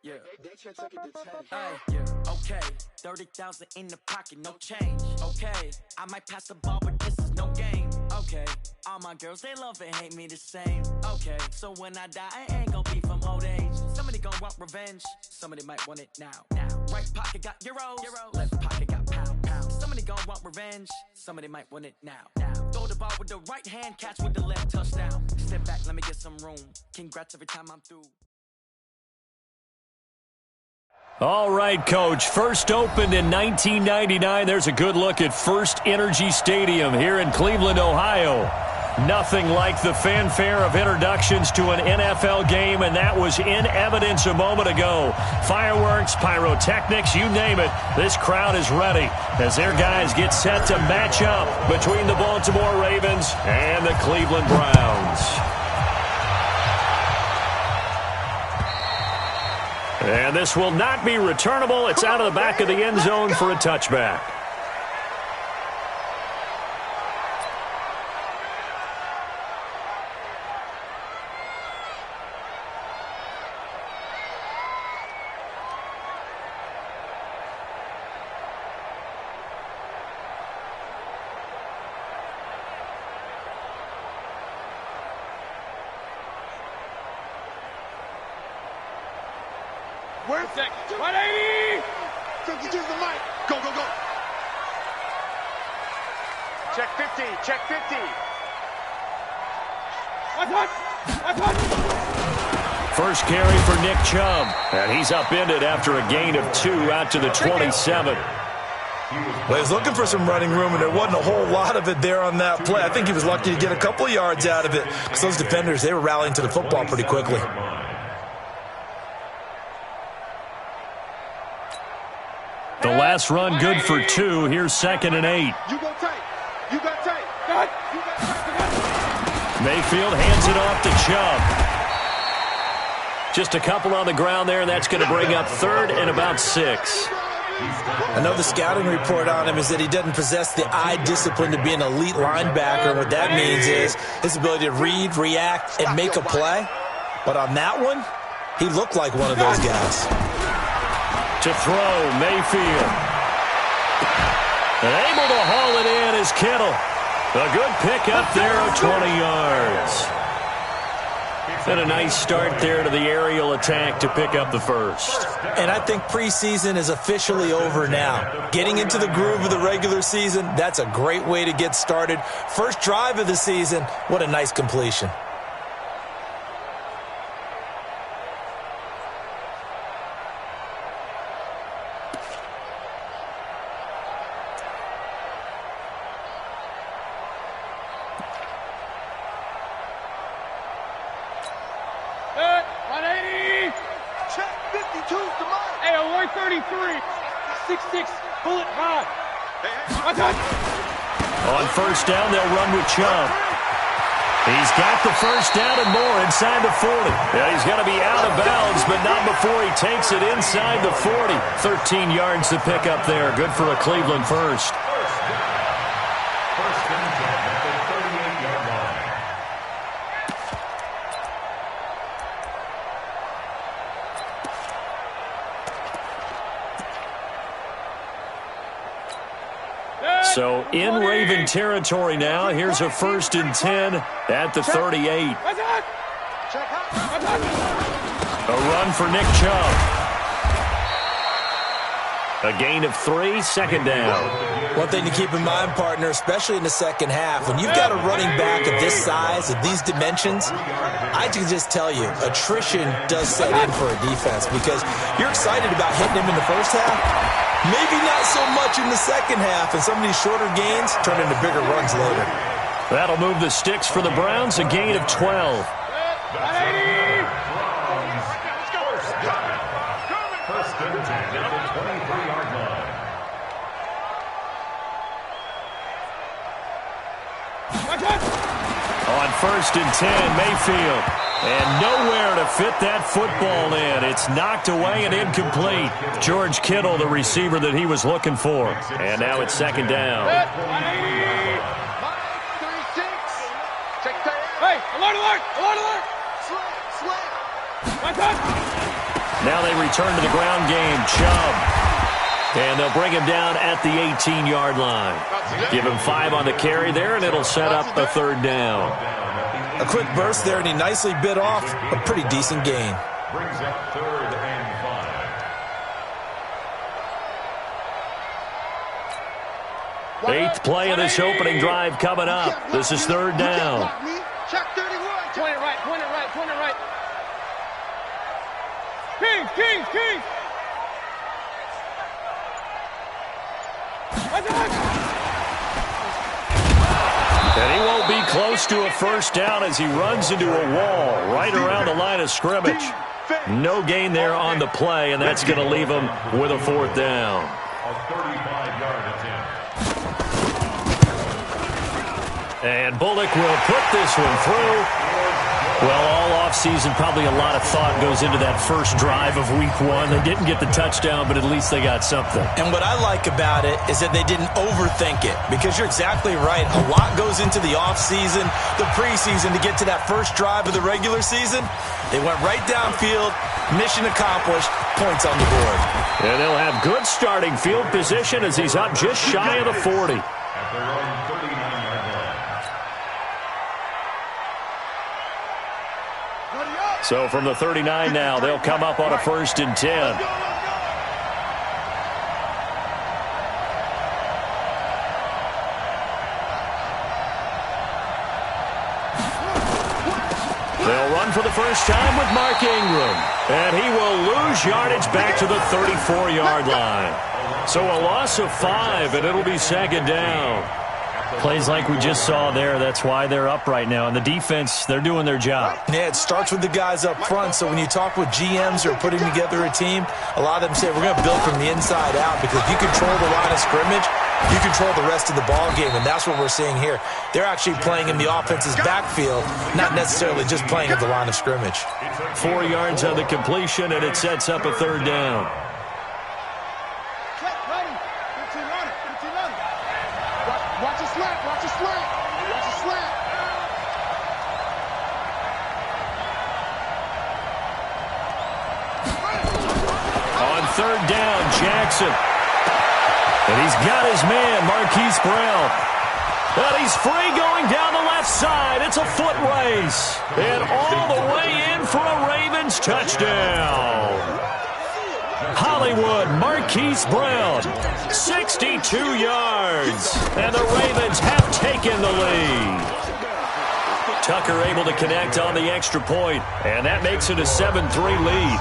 Yeah. Yeah. Okay. 30,000 in the pocket, no change. Okay. I might pass the ball, but this is no game. Okay. All my girls, they love and hate me the same. Okay. So when I die, I ain't gonna be from old age. Somebody gonna want revenge. Somebody might want it now. Right pocket got euros. Left pocket got pound. Somebody gonna want revenge. Somebody might want it now. Throw the ball with the right hand, catch with the left, touchdown. Step back, let me get some room. Congrats every time I'm through. All right, Coach. First opened in 1999. There's a good look at First Energy Stadium here in Cleveland, Ohio. Nothing like the fanfare of introductions to an NFL game, and that was in evidence a moment ago. Fireworks, pyrotechnics, you name it. This crowd is ready as their guys get set to match up between the Baltimore Ravens and the Cleveland Browns. And this will not be returnable. It's out of the back of the end zone for a touchback. Where's that? 180! Quickly choose the mic. Go, go, go. Check 50. Check 50. What? First carry for Nick Chubb. And he's upended after a gain of 2 out to the 27. Well, he was looking for some running room, and there wasn't a whole lot of it there on that play. I think he was lucky to get a couple of yards out of it because those defenders, they were rallying to the football pretty quickly. The last run good for 2. Here's 2nd and 8. You go tight. You got tight. Mayfield hands it off to Chubb. Just a couple on the ground there, and that's going to bring up 3rd and about 6. I know the scouting report on him is that he doesn't possess the eye discipline to be an elite linebacker. What that means is his ability to read, react, and make a play. But on that one, he looked like one of those guys. To throw, Mayfield. And able to haul it in is Kittle. A good pickup there of 20 yards. And a nice start there to the aerial attack to pick up the first. And I think preseason is officially over now. Getting into the groove of the regular season, that's a great way to get started. First drive of the season, what a nice completion. On first down, they'll run with Chubb. He's got the first down and more inside the 40. Yeah, he's going to be out of bounds, but not before he takes it inside the 40. 13 yards to pick up there. Good for a Cleveland first. So in Raven territory now. Here's a 1st and 10 at the 38. A run for Nick Chubb. A gain of 3, 2nd down. One thing to keep in mind, partner, especially in the second half, when you've got a running back of this size, of these dimensions, I can just tell you, attrition does set in for a defense because you're excited about hitting him in the first half. Maybe not so much in the second half, and some of these shorter gains turn into bigger runs later. That'll move the sticks for the Browns, a gain of 12. On 1st and 10, Mayfield. And nowhere to fit that football in. It's knocked away and incomplete. George Kittle, the receiver that he was looking for. And now it's 2nd down. Hey, alert, alert, alert, alert. Now they return to the ground game. Chubb. And they'll bring him down at the 18-yard line. Give him 5 on the carry there, and it'll set up a 3rd down. A quick burst there, and he nicely bit off a pretty decent gain. Brings up 3rd and 5. 8th play of this opening drive coming up. This is 3rd down. Check 31. Point it right, point it right, point it right. King. And he won't be close to a 1st down as he runs into a wall right around the line of scrimmage. No gain there on the play, and that's going to leave him with a 4th down. A 35-yard attempt. And Bullock will put this one through. Well, all offseason, probably a lot of thought goes into that first drive of Week 1. They didn't get the touchdown, but at least they got something. And what I like about it is that they didn't overthink it, because you're exactly right. A lot goes into the offseason, the preseason, to get to that first drive of the regular season. They went right downfield, mission accomplished, points on the board. And they'll have good starting field position as he's up just shy of the 40. At their own 39-yard line. So from the 39 now, they'll come up on a 1st and 10. They'll run for the first time with Mark Ingram. And he will lose yardage back to the 34-yard line. So a loss of 5, and it'll be 2nd down. Plays like we just saw there, that's why they're up right now. And the defense, they're doing their job. Yeah, it starts with the guys up front. So when you talk with GMs who are putting together a team, a lot of them say, we're going to build from the inside out, because if you control the line of scrimmage, you control the rest of the ball game, and that's what we're seeing here. They're actually playing in the offense's backfield, not necessarily just playing at the line of scrimmage. 4 yards on the completion, and it sets up a 3rd down. Watch the slant. Watch the slant. Watch the slant. On 3rd down, Jackson. And he's got his man, Marquise Brown. And he's free going down the left side. It's a foot race. And all the way in for a Ravens touchdown. Hollywood, Marquise Brown, 62 yards. And the Ravens have taken the lead. Tucker able to connect on the extra point, and that makes it a 7-3 lead.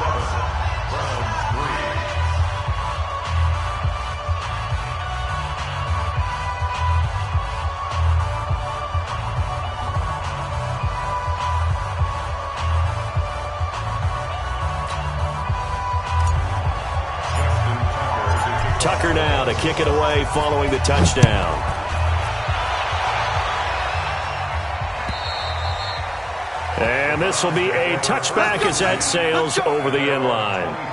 Tucker now to kick it away following the touchdown. And this will be a touchback as that sails over the end line.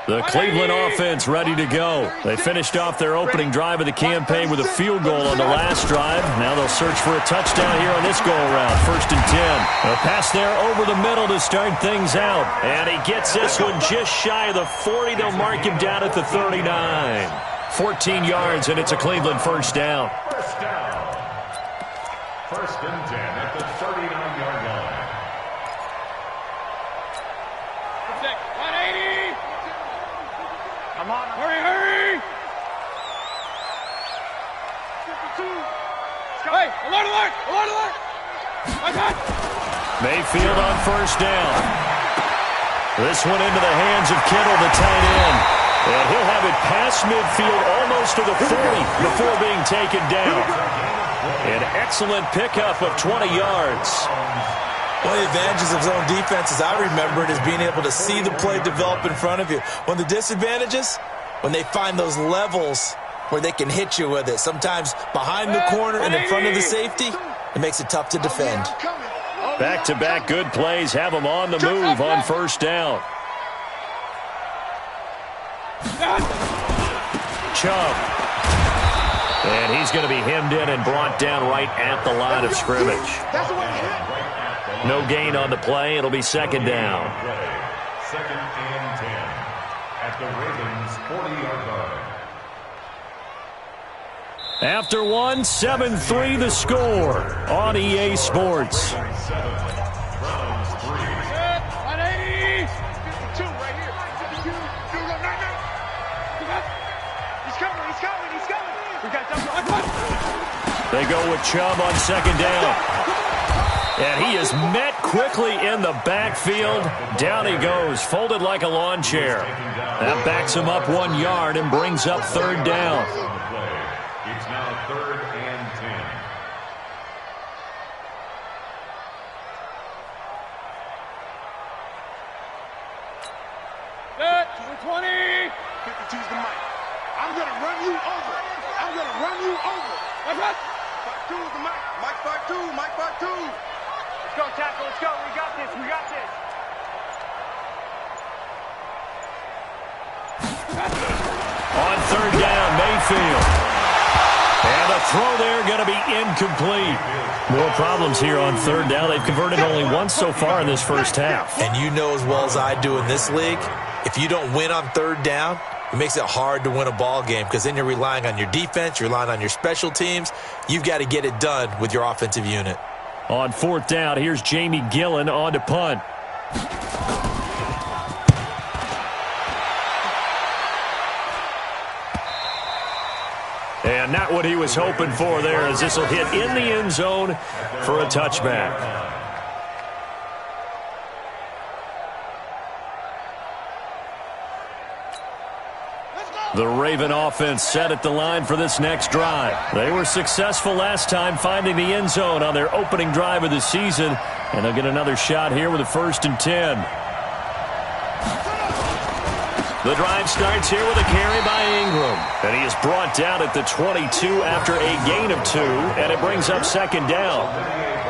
The Cleveland offense ready to go. They finished off their opening drive of the campaign with a field goal on the last drive. Now they'll search for a touchdown here on this go-around. 1st and 10. A pass there over the middle to start things out. And he gets this one just shy of the 40. They'll mark him down at the 39. 14 yards, and it's a Cleveland 1st down. 1st and 10 at the 39-yard line. Come on, hurry! Hey, alert! Mayfield on 1st down. This one into the hands of Kittle, the tight end. And he'll have it past midfield almost to the 40 before being taken down. An excellent pickup of 20 yards. One of the advantages of zone defense, as I remember it, is being able to see the play develop in front of you. One of the disadvantages, when they find those levels where they can hit you with it, sometimes behind the corner and in front of the safety, it makes it tough to defend. Back-to-back good plays have them on the move on first down. Chubb. And he's going to be hemmed in and brought down right at the line of scrimmage. No gain on the play. It'll be second down. Second and 10 at the Ravens' 40-yard line. After one, 7-3 the score on EA Sports. 180. 52 right here. 52. He's coming. We got double. They go with Chubb on second down. And he is met quickly in the backfield. Down he goes, folded like a lawn chair. That backs him up 1 yard and brings up third down. It's now third and 10. Set. 20. 52's the mic. I'm going to run you over. That's right. 52's the mic. Mike 52. Let's go, tackle. Let's go. We got this. On third down, Mayfield. And a throw there going to be incomplete. More problems here on third down. They've converted only once so far in this first half. And you know as well as I do in this league, if you don't win on third down, it makes it hard to win a ball game because then you're relying on your defense, you're relying on your special teams. You've got to get it done with your offensive unit. On fourth down, here's Jamie Gillen on to punt. And not what he was hoping for there, as this will hit in the end zone for a touchback. The Raven offense set at the line for this next drive. They were successful last time finding the end zone on their opening drive of the season, and they'll get another shot here with a 1st and 10. The drive starts here with a carry by Ingram, and he is brought down at the 22 after a gain of 2, and it brings up second down.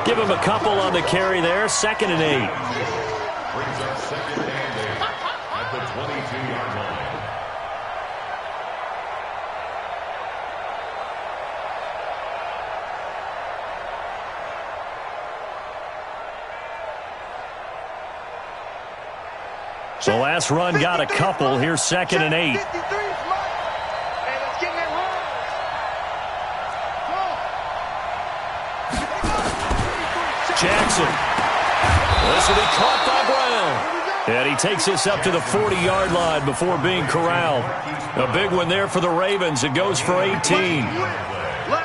Give him a couple on the carry there, 2nd and 8. Brings up second and 8 at the 22-yard line. The last run got a couple. Here's 2nd and 8. Hey, let's get in that run. Jackson. This will be caught by Brown. And he takes us up to the 40-yard line before being corralled. A big one there for the Ravens. It goes for 18.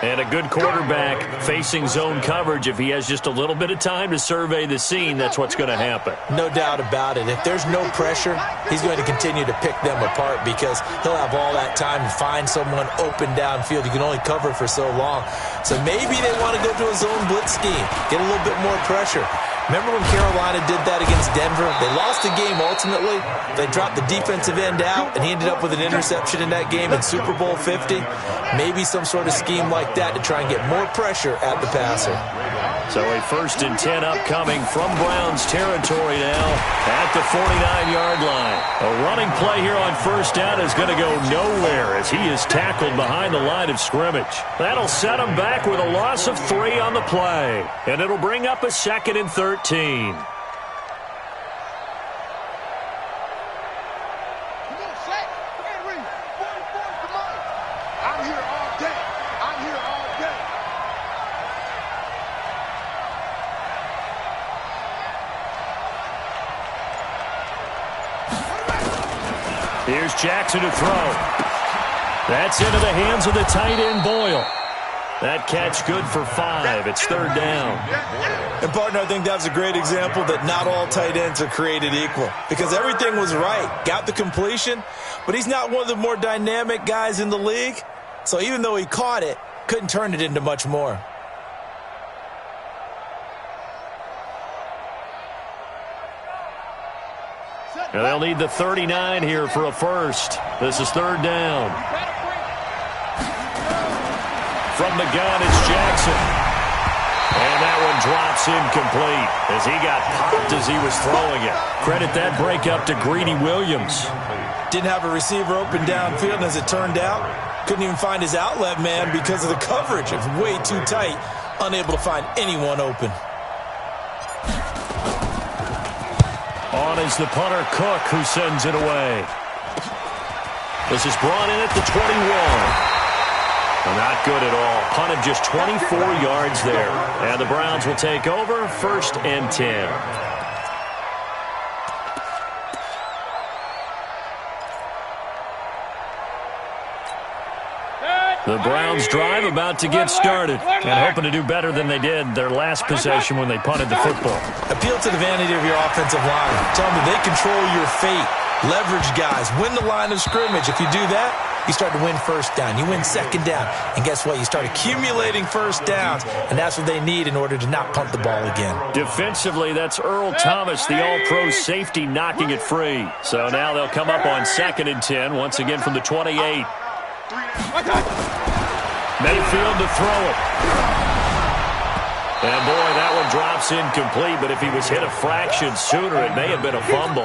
And a good quarterback facing zone coverage. If he has just a little bit of time to survey the scene, that's what's going to happen. No doubt about it. If there's no pressure, he's going to continue to pick them apart because he'll have all that time to find someone open downfield. You can only cover for so long. So maybe they want to go to a zone blitz scheme, get a little bit more pressure. Remember when Carolina did that against Denver? They lost the game ultimately. They dropped the defensive end out, and he ended up with an interception in that game in Super Bowl 50. Maybe some sort of scheme like that to try and get more pressure at the passer. So a 1st and 10 upcoming from Browns territory now at the 49-yard line. A running play here on first down is going to go nowhere as he is tackled behind the line of scrimmage. That'll set him back with a loss of 3 on the play. And it'll bring up a 2nd and 13. Here's Jackson to throw. That's into the hands of the tight end, Boyle. That catch good for 5. It's 3rd down. And, partner, I think that was a great example that not all tight ends are created equal because everything was right. Got the completion, but he's not one of the more dynamic guys in the league. So even though he caught it, couldn't turn it into much more. And they'll need the 39 here for a first. This is 3rd down. From the gun, it's Jackson. And that one drops incomplete as he got popped as he was throwing it. Credit that breakup to Greedy Williams. Didn't have a receiver open downfield, and as it turned out, couldn't even find his outlet man because of the coverage. It was way too tight, unable to find anyone open. On is the punter, Cook, who sends it away. This is brought in at the 21. Not good at all. Punted just 24 yards there. And the Browns will take over, 1st and 10. The Browns drive about to get started and hoping to do better than they did their last possession when they punted the football. Appeal to the vanity of your offensive line. Tell them they control your fate. Leverage guys. Win the line of scrimmage. If you do that, you start to win first down. You win second down. And guess what? You start accumulating first downs. And that's what they need in order to not punt the ball again. Defensively, that's Earl Thomas, the all-pro safety, knocking it free. So now they'll come up on 2nd and 10, once again from the 28. Mayfield to throw it. And boy, that one drops incomplete, but if he was hit a fraction sooner, it may have been a fumble.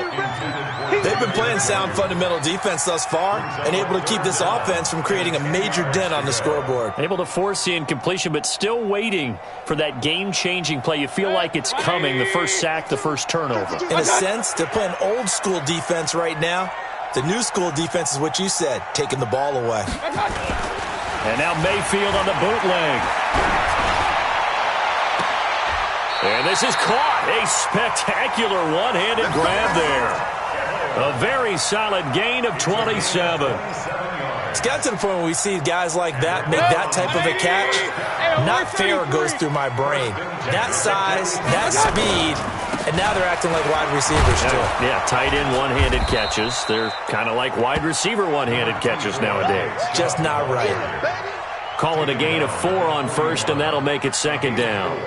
They've been playing sound fundamental defense thus far and able to keep this offense from creating a major dent on the scoreboard. Able to force the incompletion, but still waiting for that game-changing play. You feel like it's coming, the first sack, the first turnover. In a sense, they're playing old-school defense right now. The new school defense is what you said, taking the ball away. And now Mayfield on the bootleg. And this is caught. A spectacular one-handed grab there. A very solid gain of 27. It's got to the point where we see guys like that make that type of a catch. Not fair goes through my brain. That size, that speed, and now they're acting like wide receivers too. Yeah, tight end one-handed catches. They're kind of like wide receiver one-handed catches nowadays. Just not right. Call it a gain of 4 on 1st, and that'll make it 2nd down.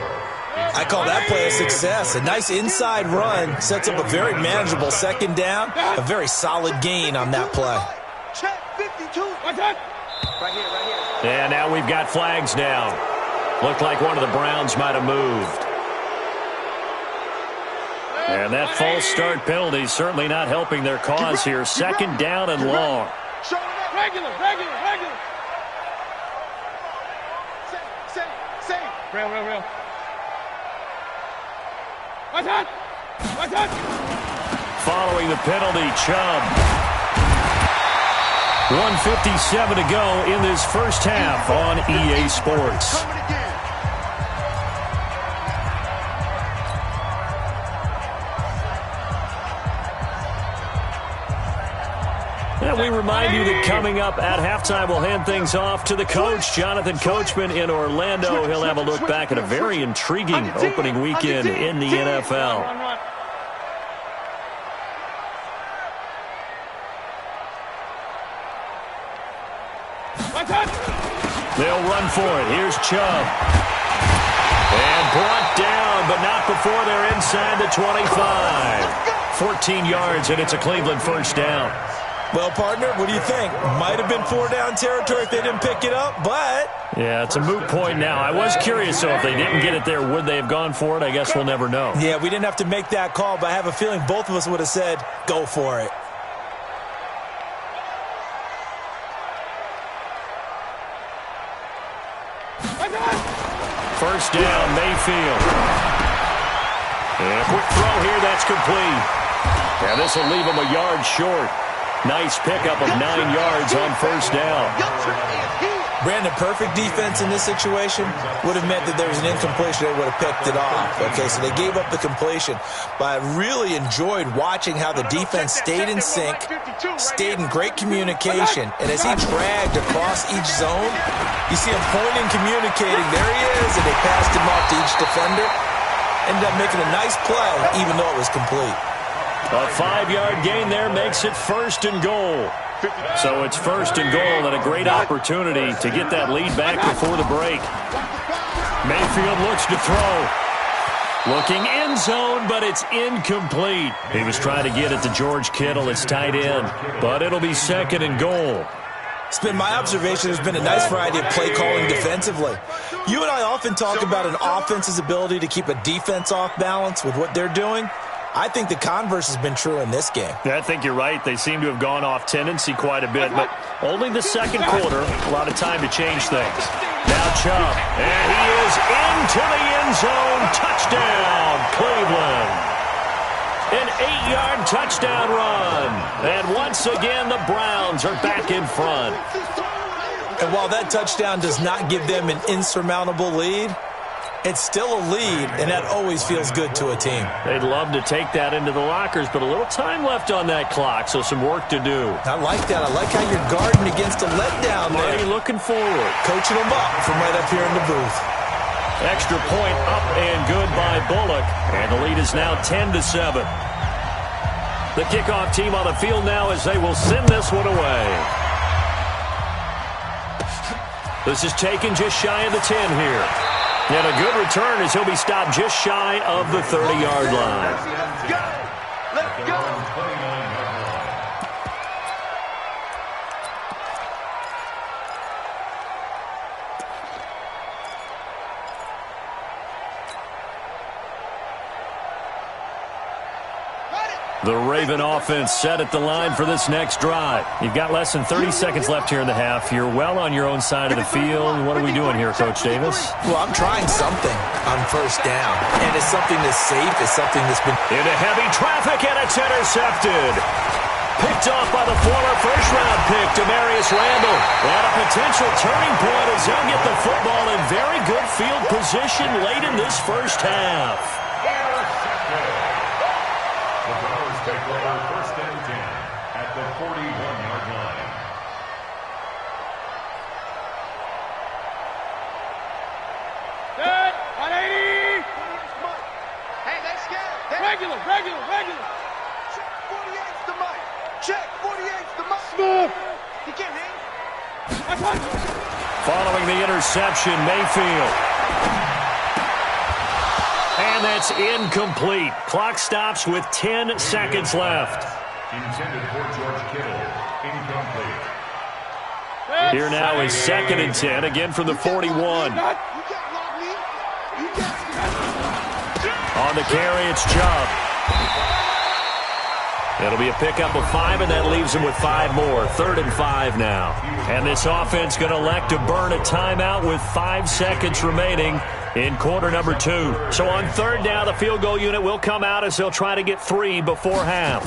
I call that play a success. A nice inside run sets up a very manageable 2nd down. A very solid gain on that play. Check 52. Right here. And now we've got flags down. Looked like one of the Browns might have moved. And that false start penalty certainly not helping their cause here. 2nd down and long. Regular. Say. Real. What's that? Following the penalty, Chubb. 1:57 to go in this first half on EA Sports. And we remind you that coming up at halftime, we'll hand things off to the coach, Jonathan Coachman in Orlando. He'll have a look back at a very intriguing opening weekend in the NFL. They'll run for it. Here's Chubb. And brought down, but not before they're inside the 25. 14 yards, and it's a Cleveland first down. Well, partner, what do you think? Might have been 4-down territory if they didn't pick it up, but... Yeah, it's a moot point now. I was curious, though, if they didn't get it there, would they have gone for it? I guess we'll never know. Yeah, we didn't have to make that call, but I have a feeling both of us would have said, go for it. First down, Mayfield. And a quick throw here, that's complete. And this will leave him a yard short. Nice pickup of 9 yards on first down. Brandon, perfect defense in this situation would have meant that there was an incompletion. They would have picked it off. Okay, so they gave up the completion. But I really enjoyed watching how the defense stayed in sync, stayed in great communication. And as he dragged across each zone, you see him pointing, communicating. There he is, and they passed him off to each defender. Ended up making a nice play, even though it was complete. A 5-yard gain there makes it 1st and goal. So it's 1st and goal and a great opportunity to get that lead back before the break. Mayfield looks to throw. Looking end zone, but it's incomplete. He was trying to get it to George Kittle, his tight end. But it'll be 2nd and goal. It's been my observation there's been a nice variety of play calling defensively. You and I often talk about an offense's ability to keep a defense off balance with what they're doing. I think the converse has been true in this game. Yeah, I think you're right. They seem to have gone off tendency quite a bit, but only the second quarter, a lot of time to change things. Now Chubb, and he is into the end zone. Touchdown, Cleveland. An 8-yard touchdown run. And once again, the Browns are back in front. And while that touchdown does not give them an insurmountable lead, it's still a lead, and that always feels good to a team. They'd love to take that into the lockers, but a little time left on that clock, so some work to do. I like that. I like how you're guarding against a letdown there. Marty looking forward. Coaching them up from right up here in the booth. Extra point up and good by Bullock, and the lead is now 10-7. The kickoff team on the field now as they will send this one away. This is taken just shy of the 10 here. And a good return as he'll be stopped just shy of the 30-yard line. Let's go. The Raven offense set at the line for this next drive. You've got less than 30 seconds left here in the half. You're well on your own side of the field. What are we doing here, Coach Davis? Well, I'm trying something on first down. And it's something that's safe. It's something that's been... Into heavy traffic, and it's intercepted. Picked off by the former first-round pick, Demarius Randall. And a potential turning point as he'll get the football in very good field position late in this first half. Take over first and 10 at the 41-yard line. Set. 180. Hey, let's go. Regular. Check 48's the mic. Check 48's the mic. Smooth. You can't hang. Following the interception, Mayfield. And that's incomplete. Clock stops with 10 seconds left. Intended for George Kittle. Incomplete. Here now is 2nd and 10, again from the 41. On the carry, it's Chubb. It'll be a pickup of 5, and that leaves him with 5 more. 3rd and 5 now. And this offense going to elect to burn a timeout with 5 seconds remaining in quarter number 2. So on 3rd down, the field goal unit will come out as they'll try to get 3 before half.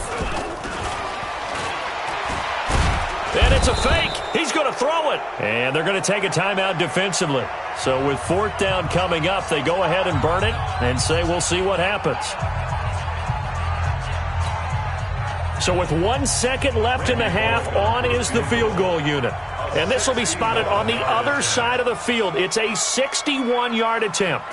And it's a fake. He's going to throw it. And they're going to take a timeout defensively. So with 4th down coming up, they go ahead and burn it and say we'll see what happens. So with 1 second left in the half, on is the field goal unit. And this will be spotted on the other side of the field. It's a 61-yard attempt.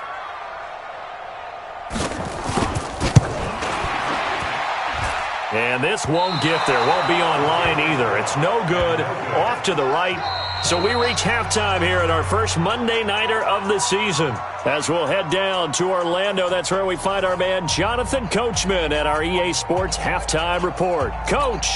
And this won't get there. Won't be online either. It's no good. Off to the right. So we reach halftime here at our first Monday Nighter of the season. As we'll head down to Orlando, that's where we find our man Jonathan Coachman at our EA Sports Halftime Report. Coach.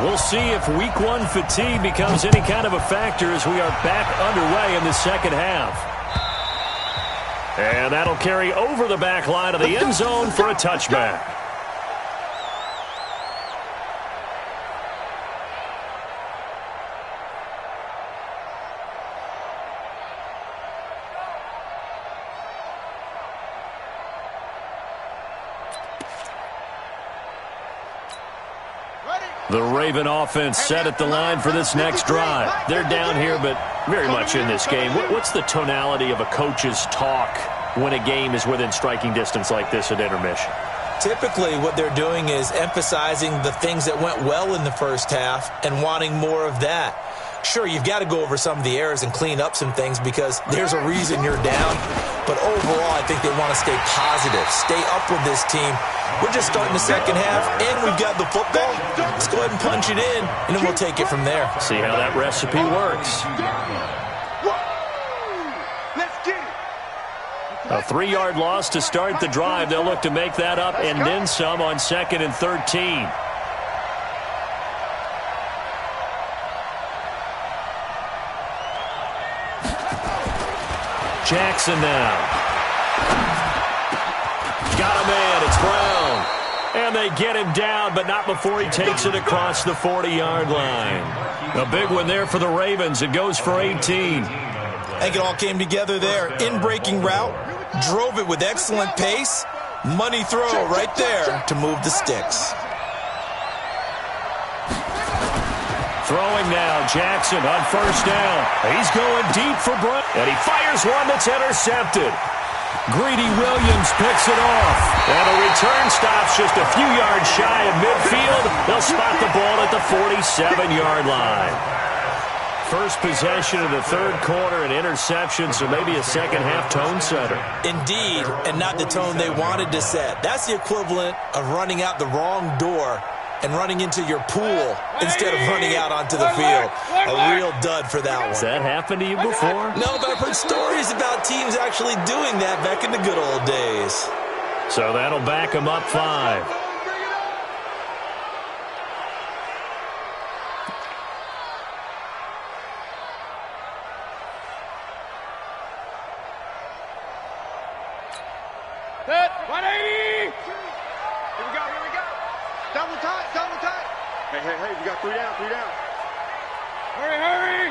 We'll see if Week 1 fatigue becomes any kind of a factor as we are back underway in the second half. And that'll carry over the back line of the end zone for a touchback. The Raven offense set at the line for this next drive. They're down here, but very much in this game. What's the tonality of a coach's talk when a game is within striking distance like this at intermission? Typically, what they're doing is emphasizing the things that went well in the first half and wanting more of that. Sure, you've got to go over some of the errors and clean up some things because there's a reason you're down. But overall, I think they want to stay positive, stay up with this team. We're just starting the second half, and we've got the football. Let's go ahead and punch it in, and then we'll take it from there. See how that recipe works. A 3-yard loss to start the drive. They'll look to make that up and then some on 2nd and 13. Jackson now. Got a man. It's Brown. And they get him down, but not before he takes it across the 40-yard line. A big one there for the Ravens. It goes for 18. I think it all came together there. In-breaking route, drove it with excellent pace. Money throw right there to move the sticks. Throwing now, Jackson on first down. He's going deep for Brown. And he fires one that's intercepted. Greedy Williams picks it off. And a return stops just a few yards shy of midfield. They'll spot the ball at the 47-yard line. First possession of the third quarter, an interception, so maybe a second-half tone setter. Indeed, and not the tone they wanted to set. That's the equivalent of running out the wrong door and running into your pool instead of running out onto the field. A real dud for that one. Has that happened to you before? No, but I've heard stories about teams actually doing that back in the good old days. So that'll back them up 5. Set, 180! Here we go. Double tight. Hey, we got 3 down. Hurry!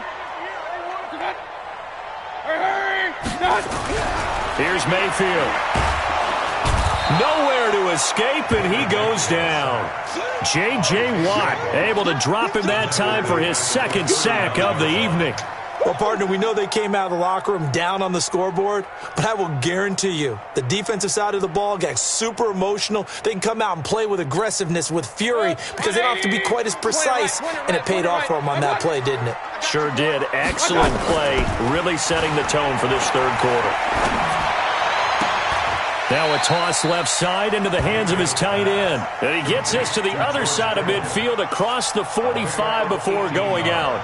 Here's Mayfield. Nowhere to escape, and he goes down. J.J. Watt able to drop him that time for his second sack of the evening. Well, partner, we know they came out of the locker room down on the scoreboard, but I will guarantee you the defensive side of the ball got super emotional. They can come out and play with aggressiveness, with fury, because they don't have to be quite as precise, and it paid off for them on that play, didn't it? Sure did. Excellent play, really setting the tone for this third quarter. Now a toss left side into the hands of his tight end. And he gets this to the other side of midfield across the 45 before going out.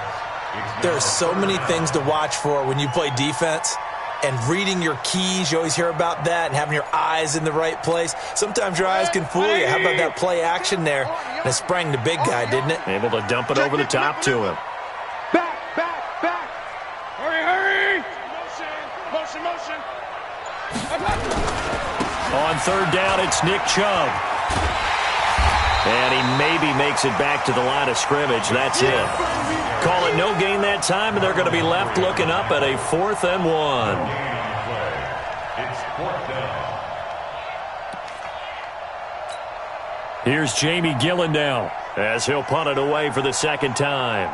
There are so many things to watch for when you play defense, and reading your keys, you always hear about that, and having your eyes in the right place. Sometimes your eyes can fool you. How about that play action there? And it sprang the big guy, didn't it? Able to dump it over the top to him. Back. Hurry! Motion. On third down, it's Nick Chubb. And he maybe makes it back to the line of scrimmage. That's it. Call it no gain that time, and they're going to be left looking up at a 4th and 1. It's 4th down. Here's Jamie Gillen now as he'll punt it away for the second time.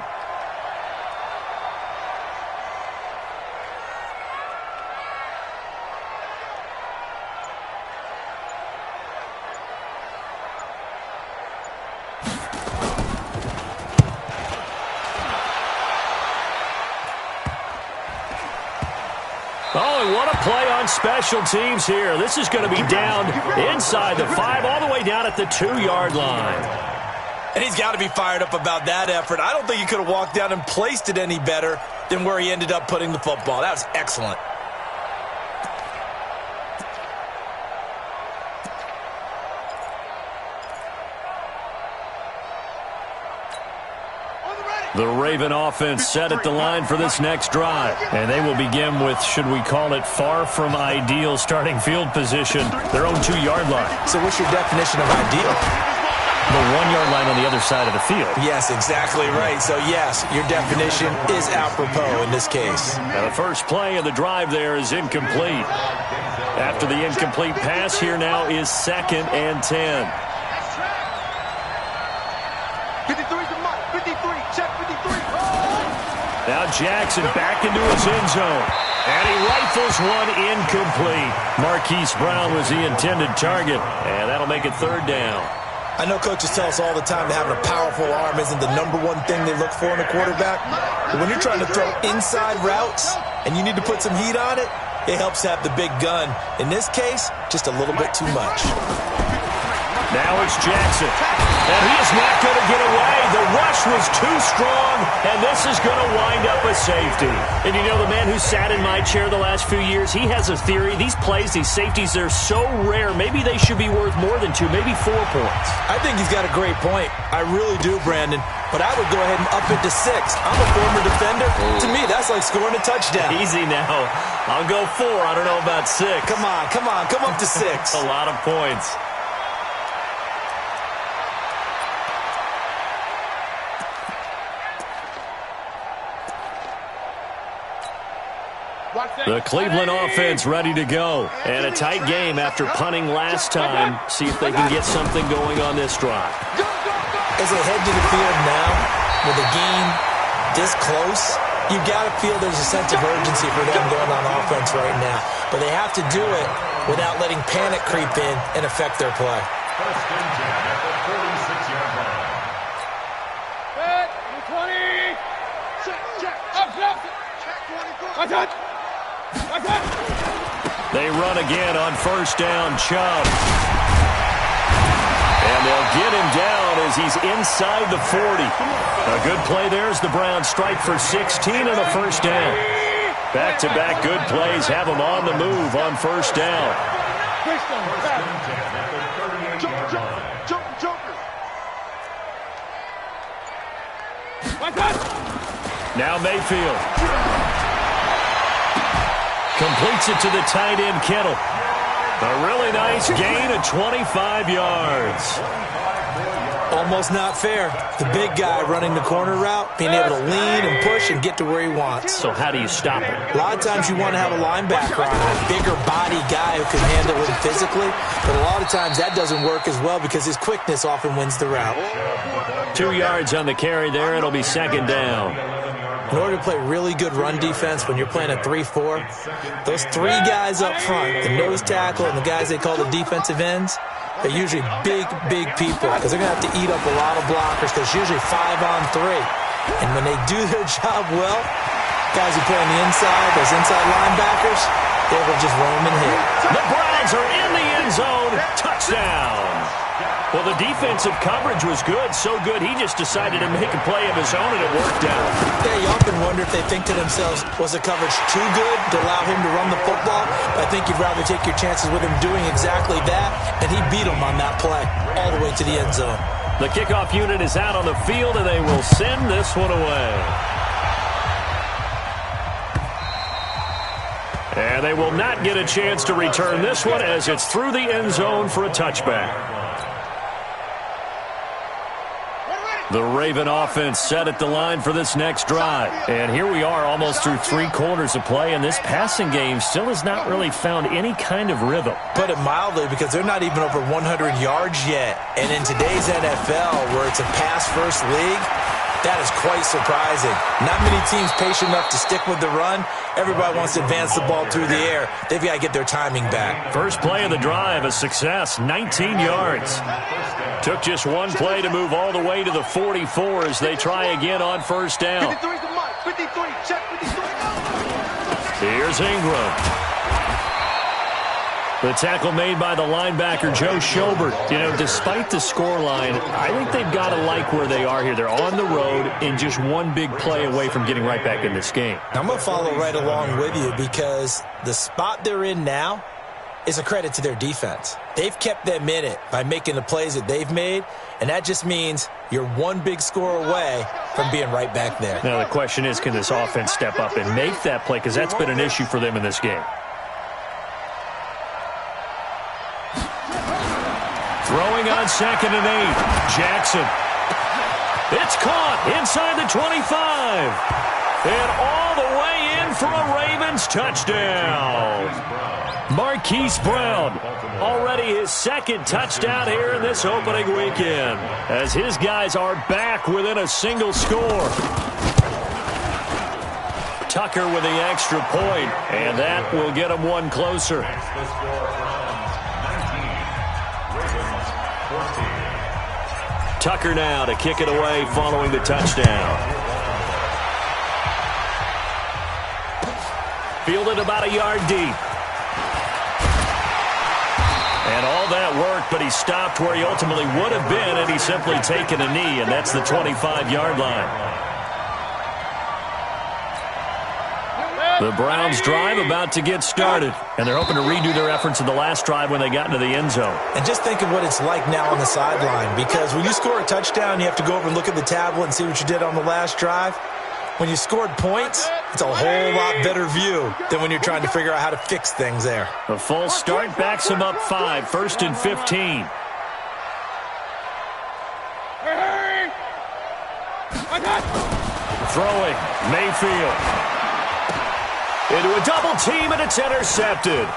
Oh, and what a play on special teams here. This is going to be down inside the 5, all the way down at the 2-yard line. And he's got to be fired up about that effort. I don't think he could have walked down and placed it any better than where he ended up putting the football. That was excellent. The Raven offense set at the line for this next drive. And they will begin with, should we call it, far from ideal starting field position, their own 2-yard line. So what's your definition of ideal? The 1-yard line on the other side of the field. Yes, exactly right. So, yes, your definition is apropos in this case. Now, the first play of the drive there is incomplete. After the incomplete pass, here now is 2nd and 10. 53's the mark. 53. Check 53. Now Jackson back into his end zone. And he rifles one incomplete. Marquise Brown was the intended target. And that'll make it 3rd down. I know coaches tell us all the time that having a powerful arm isn't the #1 thing they look for in a quarterback. But when you're trying to throw inside routes and you need to put some heat on it, it helps have the big gun. In this case, just a little bit too much. Now it's Jackson. And he is not going to get away. The rush was too strong, and this is going to wind up a safety. And you know, the man who sat in my chair the last few years, he has a theory. These plays, these safeties, they're so rare. Maybe they should be worth more than 2, maybe 4 points. I think he's got a great point. I really do, Brandon. But I would go ahead and up it to 6. I'm a former defender. To me, that's like scoring a touchdown. Easy now. I'll go 4. I don't know about 6. Come on. Come up to 6. A lot of points. The Cleveland offense ready to go. And a tight game after punting last time. See if they can get something going on this drive. As they head to the field now, with the game this close, you've got to feel there's a sense of urgency for them going on offense right now. But they have to do it without letting panic creep in and affect their play. First and 10 at the 46-yard line. Back, 20. Check. Up. Check 24. They run again on first down, Chubb. And they'll get him down as he's inside the 40. A good play there as the Browns strike for 16 and a first down. Back-to-back good plays have them on the move on first down. First and 10 at the 38-yard line. Now Mayfield. Completes it to the tight end, Kittle. A really nice gain of 25 yards. Almost not fair. The big guy running the corner route, being able to lean and push and get to where he wants. So how do you stop it? A lot of times you want to have a linebacker on a bigger body guy who can handle him physically, but a lot of times that doesn't work as well because his quickness often wins the route. 2 yards on the carry there. It'll be second down. In order to play really good run defense when you're playing a 3-4, those 3 guys up front, the nose tackle and the guys they call the defensive ends, they're usually big people because they're going to have to eat up a lot of blockers because it's usually 5-on-3. And when they do their job well, guys who play on the inside, those inside linebackers, they will just roam and hit. The Browns are in the end zone. Touchdown. Well, the defensive coverage was good, so good he just decided to make a play of his own, and it worked out. Yeah, you often wonder if they think to themselves, was the coverage too good to allow him to run the football? I think you'd rather take your chances with him doing exactly that, and he beat him on that play all the way to the end zone. The kickoff unit is out on the field, and they will send this one away. And they will not get a chance to return this one as it's through the end zone for a touchback. The Raven offense set at the line for this next drive. And here we are almost through 3 quarters of play, and this passing game still has not really found any kind of rhythm. Put it mildly, because they're not even over 100 yards yet. And in today's NFL, where it's a pass-first league, that is quite surprising. Not many teams patient enough to stick with the run. Everybody wants to advance the ball through the air. They've got to get their timing back. First play of the drive, a success, 19 yards. Took just one play to move all the way to the 44 as they try again on first down. 53's the mark. 53. Check 53. Here's Ingram. The tackle made by the linebacker, Joe Schobert. You know, despite the scoreline, I think they've got to like where they are here. They're on the road and just one big play away from getting right back in this game. I'm going to follow right along with you because the spot they're in now is a credit to their defense. They've kept them in it by making the plays that they've made, and that just means you're one big score away from being right back there. Now, the question is, can this offense step up and make that play? Because that's been an issue for them in this game. Throwing on 2nd and 8. Jackson. It's caught inside the 25. And all the way in for a Ravens touchdown. Marquise Brown, already his 2nd touchdown here in this opening weekend, as his guys are back within a single score. Tucker with the extra point, and that will get him one closer. Tucker now to kick it away following the touchdown. Fielded about a yard deep. And all that work, but he he stopped where he ultimately would have been had he simply taken a knee, and that's the 25-yard line. The Browns drive about to get started, and they're hoping to redo their efforts in the last drive when they got into the end zone. And just think of what it's like now on the sideline, because when you score a touchdown, you have to go over and look at the tablet and see what you did on the last drive. When you scored points, it's a whole lot better view than when you're trying to figure out how to fix things there. A false start backs him up 5, 1st and 15. Throwing, Mayfield. Into a double team, and it's intercepted.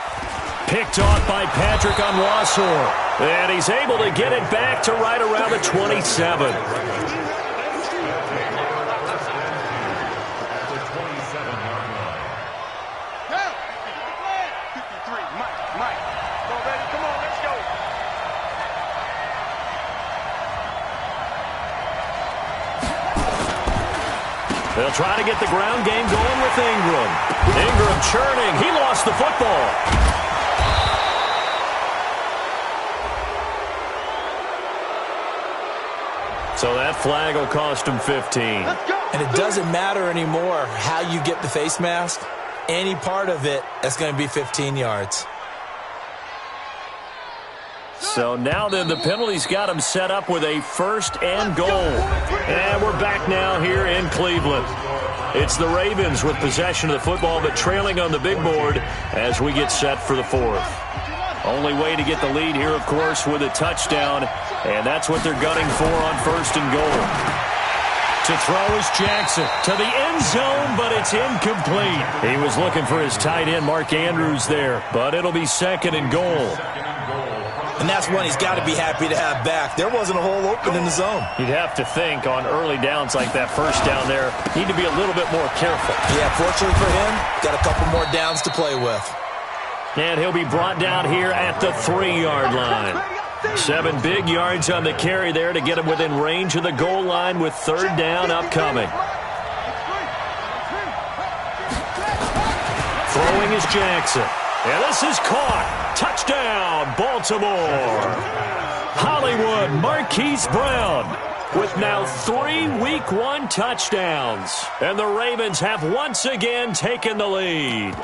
Picked off by Patrick Onwuasor. And he's able to get it back to right around the 27. They'll try to get the ground game going with Ingram. Ingram churning. He lost the football. So that flag will cost him 15. And it doesn't matter anymore how you get the face mask. Any part of it, that's going to be 15 yards. So now then, the penalty's got him set up with a 1st and goal. And we're back now here in Cleveland. It's the Ravens with possession of the football, but trailing on the big board as we get set for the 4th. Only way to get the lead here, of course, with a touchdown, and that's what they're gunning for on 1st and goal. To throw is Jackson to the end zone, but it's incomplete. He was looking for his tight end, Mark Andrews, there, but it'll be 2nd and goal. And that's one he's got to be happy to have back. There wasn't a hole open in the zone. You'd have to think on early downs like that first down there, need to be a little bit more careful. Yeah, fortunately for him, got a couple more downs to play with. And he'll be brought down here at the 3-yard line. 7 big yards on the carry there to get him within range of the goal line with 3rd down upcoming. Throwing is Jackson. And this is caught. Touchdown, Baltimore. Hollywood Marquise Brown with now 3 Week 1 touchdowns. And the Ravens have once again taken the lead.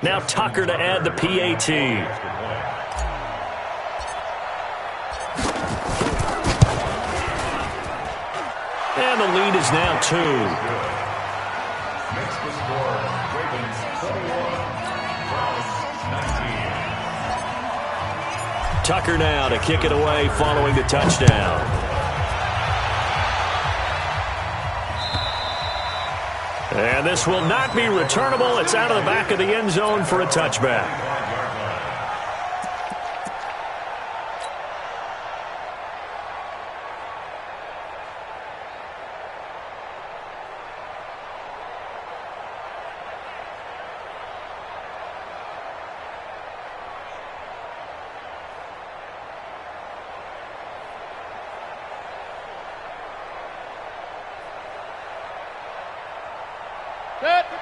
Now Tucker to add the PAT. And the lead is now 2. Next to score, Ravens 21, Browns 19. Tucker now to kick it away following the touchdown. And this will not be returnable. It's out of the back of the end zone for a touchback.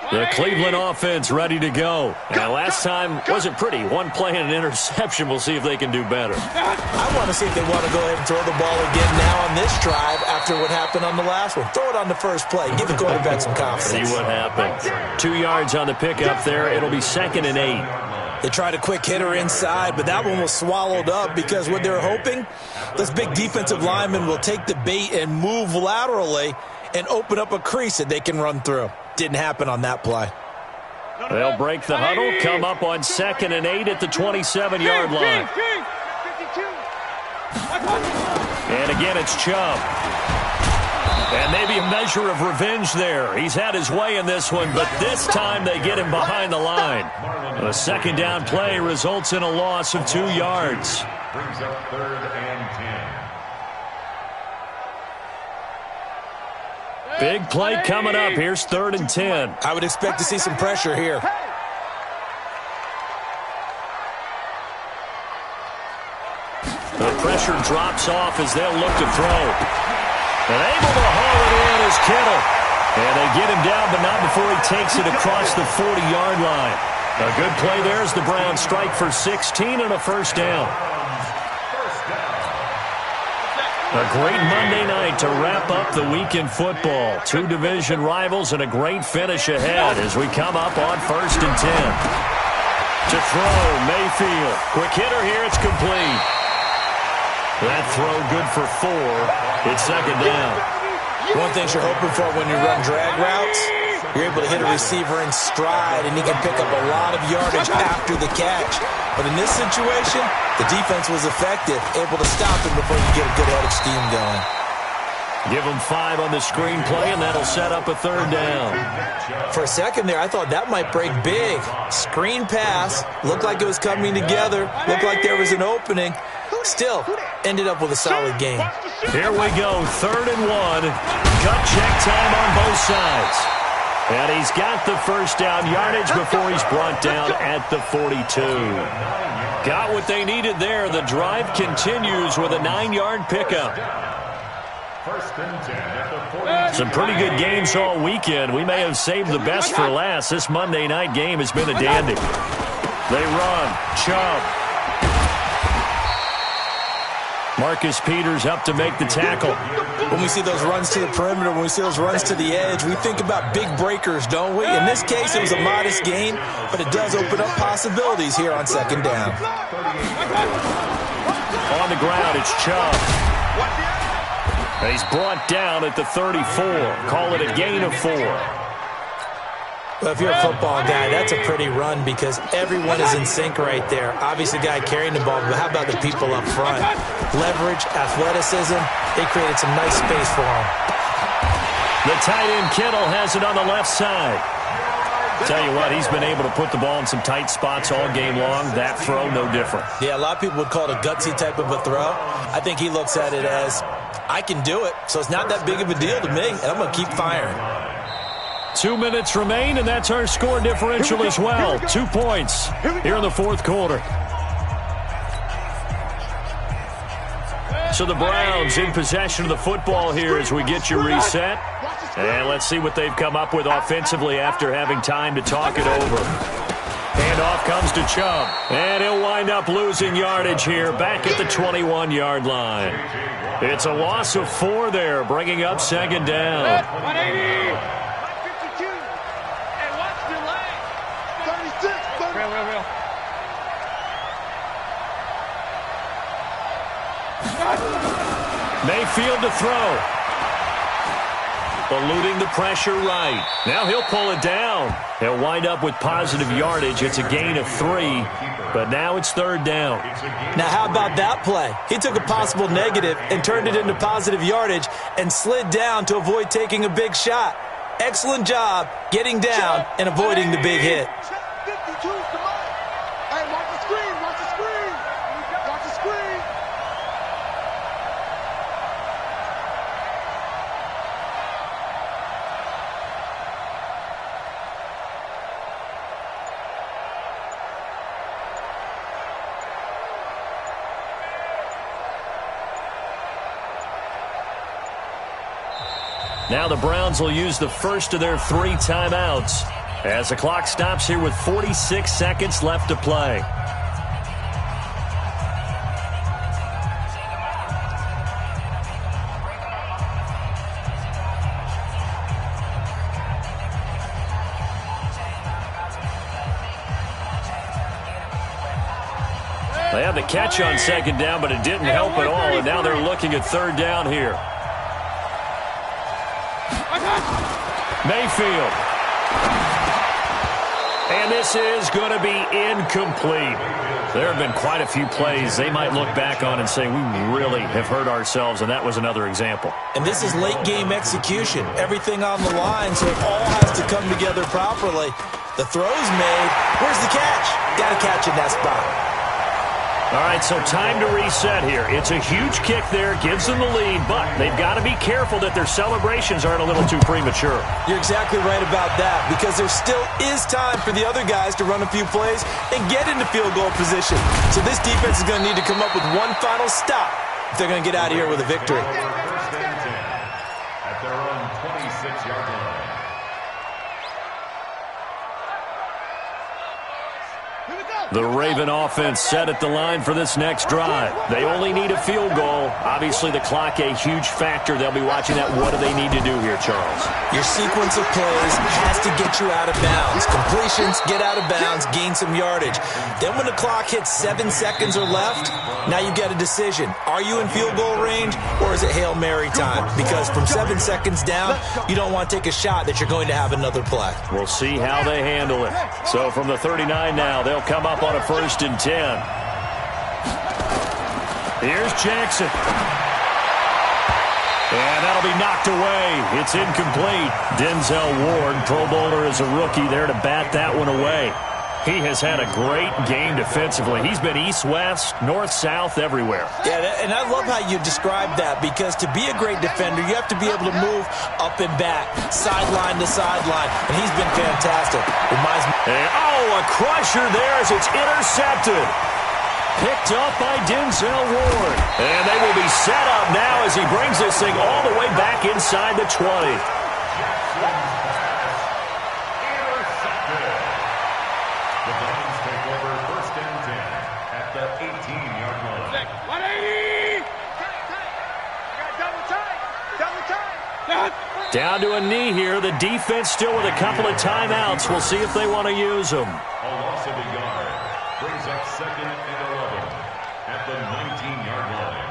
The Cleveland offense ready to go. And last time wasn't pretty. 1 play and an interception. We'll see if they can do better. I want to see if they want to go ahead and throw the ball again now on this drive after what happened on the last one. Throw it on the first play. Give the quarterback some confidence. See what happens. 2 yards on the pickup there. It'll be 2nd and 8. They tried a quick hitter inside, but that one was swallowed up because what they're hoping, this big defensive lineman will take the bait and move laterally and open up a crease that they can run through. Didn't happen on that play. They'll break the huddle, come up on 2nd and 8 at the 27-yard line. And again, it's Chubb. And maybe a measure of revenge there. He's had his way in this one, but this time they get him behind the line. A 2nd down play results in a loss of 2 yards. Brings up 3rd and 10. Big play coming up. Here's 3rd and 10. I would expect to see some pressure here. The pressure drops off as they'll look to throw. And able to haul it in is Kittle. And they get him down, but not before he takes it across the 40-yard line. A good play there as the Browns strike for 16 and a first down. A great Monday night to wrap up the week in football. Two division rivals and a great finish ahead as we come up on 1st and 10. To throw, Mayfield. Quick hitter here, it's complete. That throw good for 4. It's 2nd down. One thing you're hoping for when you run drag routes, you're able to hit a receiver in stride, and he can pick up a lot of yardage after the catch. But in this situation, the defense was effective, able to stop him before you get a good head of steam going. Give him 5 on the screenplay, and that'll set up a 3rd down. For a second there, I thought that might break big. Screen pass, looked like it was coming together, looked like there was an opening. Still, ended up with a solid game. Here we go, 3rd and 1. Gut check time on both sides. And he's got the first down yardage before he's brought down at the 42. Got what they needed there. The drive continues with a 9-yard pickup. Some pretty good games all weekend. We may have saved the best for last. This Monday night game has been a dandy. They run. Chubb. Marcus Peters up to make the tackle. When we see those runs to the perimeter, when we see those runs to the edge, we think about big breakers, don't we? In this case, it was a modest gain, but it does open up possibilities here on 2nd down. On the ground, it's Chubb. And he's brought down at the 34. Call it a gain of 4. Well, if you're a football guy, that's a pretty run because everyone is in sync right there. Obviously, the guy carrying the ball, but how about the people up front? Leverage, athleticism, they created some nice space for him. The tight end Kittle has it on the left side. Tell you what, he's been able to put the ball in some tight spots all game long. That throw, no different. Yeah, a lot of people would call it a gutsy type of a throw. I think he looks at it as, I can do it, so it's not that big of a deal to me, and I'm going to keep firing. 2 minutes remain, and that's our score differential as well. 2 points here in the 4th quarter. So the Browns in possession of the football here as we get you reset. And let's see what they've come up with offensively after having time to talk it over. Handoff comes to Chubb. And he'll wind up losing yardage here back at the 21-yard line. It's a loss of 4 there, bringing up 2nd down. 180. Mayfield to throw. Eluding the pressure right. Now he'll pull it down. He'll wind up with positive yardage. It's a gain of 3, but now it's 3rd down. Now how about that play? He took a possible negative and turned it into positive yardage and slid down to avoid taking a big shot. Excellent job getting down and avoiding the big hit. Now the Browns will use the first of their 3 timeouts as the clock stops here with 46 seconds left to play. They had the catch on 2nd down, but it didn't help at all, and now they're looking at 3rd down here. Mayfield. And this is going to be incomplete. There have been quite a few plays they might look back on and say, we really have hurt ourselves, and that was another example. And this is late-game execution. Everything on the line, so it all has to come together properly. The throw's made. Where's the catch? Got to catch in that spot. All right, so time to reset here. It's a huge kick there, gives them the lead, but they've got to be careful that their celebrations aren't a little too premature. You're exactly right about that, because there still is time for the other guys to run a few plays and get into field goal position. So this defense is going to need to come up with one final stop if they're going to get out of here with a victory. First and 10 at their own 26-yard line. The Raven offense set at the line for this next drive. They only need a field goal. Obviously, the clock a huge factor. They'll be watching that. What do they need to do here, Charles? Your sequence of plays has to get you out of bounds. Completions, get out of bounds, gain some yardage. Then when the clock hits 7 seconds or left, now you get a decision. Are you in field goal range, or is it Hail Mary time? Because from 7 seconds down, you don't want to take a shot that you're going to have another play. We'll see how they handle it. So from the 39 now, they'll come up on a 1st and 10. Here's Jackson. And that'll be knocked away. It's incomplete. Denzel Ward, Pro Bowler as a rookie, there to bat that one away. He has had a great game defensively. He's been east-west, north-south, everywhere. Yeah, and I love how you describe that, because to be a great defender, you have to be able to move up and back, sideline to sideline, and he's been fantastic. Reminds me. And, a crusher there as it's intercepted. Picked up by Denzel Ward. And they will be set up now as he brings this thing all the way back inside the 20. Down to a knee here. The defense still with a couple of timeouts. We'll see if they want to use them. A loss of a yard brings up 2nd and 11 at the 19-yard line.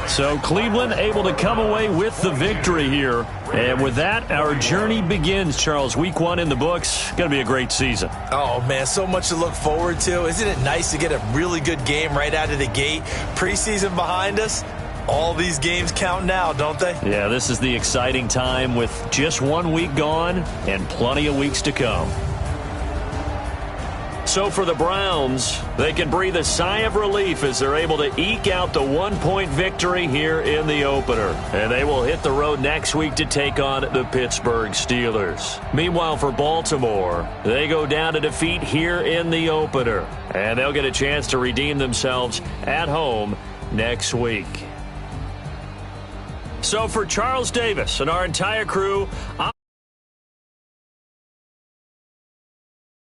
So Cleveland able to come away with the victory here. And with that, our journey begins, Charles. Week 1 in the books. Going to be a great season. Oh, man, so much to look forward to. Isn't it nice to get a really good game right out of the gate? Preseason behind us. All these games count now, don't they? Yeah, this is the exciting time with just 1 week gone and plenty of weeks to come. So for the Browns, they can breathe a sigh of relief as they're able to eke out the 1-point victory here in the opener. And they will hit the road next week to take on the Pittsburgh Steelers. Meanwhile, for Baltimore, they go down to defeat here in the opener. And they'll get a chance to redeem themselves at home next week. So for Charles Davis and our entire crew,